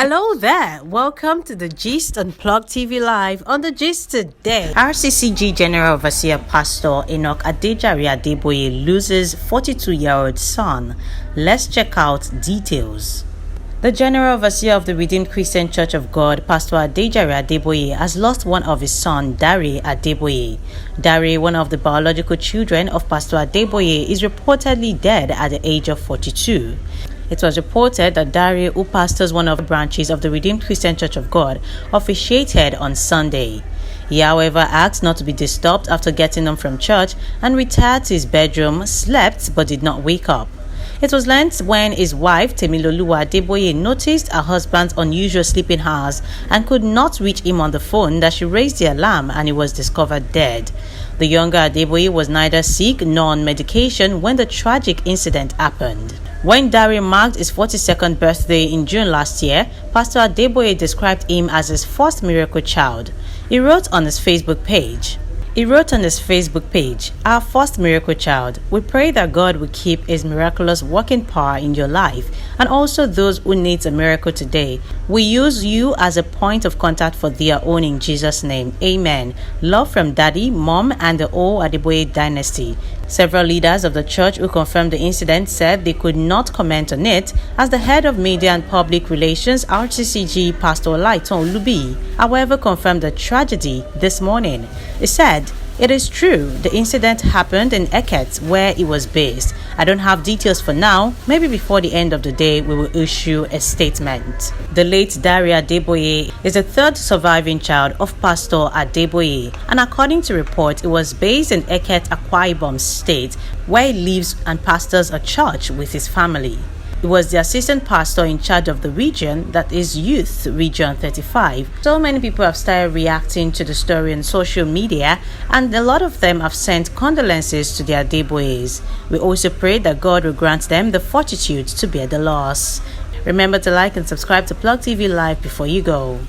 Hello there, welcome to the Gist on Plug TV Live. On the Gist today, RCCG General Overseer Pastor Enoch Adeboye loses 42-year-old son. Let's check out details. The General Overseer of the Redeemed Christian Church of God, Pastor Adeboye, has lost one of his sons, Dare Adeboye. Dare, one of the biological children of Pastor Adeboye, is reportedly dead at the age of 42. It was reported that Dare, who pastors one of the branches of the Redeemed Christian Church of God, officiated on Sunday. He, however, asked not to be disturbed after getting home from church and retired to his bedroom, slept but did not wake up. It was learned when his wife, Temiloluwa Adeboye, noticed her husband's unusual sleeping hours and could not reach him on the phone that she raised the alarm and he was discovered dead. The younger Adeboye was neither sick nor on medication when the tragic incident happened. When Dare marked his 42nd birthday in June last year, Pastor Adeboye described him as his first miracle child. He wrote on his Facebook page, "Our first miracle child. We pray that God will keep His miraculous working power in your life and also those who need a miracle today. We use you as a point of contact for their own in Jesus' name. Amen. Love from Daddy, Mom, and the whole Adeboye dynasty." Several leaders of the church who confirmed the incident said they could not comment on it, as the head of media and public relations, RCCG, Pastor Olaiton Olubi, however, confirmed the tragedy this morning. He said, "It is true, the incident happened in Eket, where it was based. I don't have details for now. Maybe before the end of the day, we will issue a statement." The late Dare Adeboye is the third surviving child of Pastor Adeboye, and according to reports, it was based in Eket, Akwa Ibom State, where he lives and pastors a church with his family. He was the assistant pastor in charge of the region, that is Youth Region 35. So many people have started reacting to the story on social media, and a lot of them have sent condolences to their Adeboyes. We also pray that God will grant them the fortitude to bear the loss. Remember to like and subscribe to Plug TV Live before you go.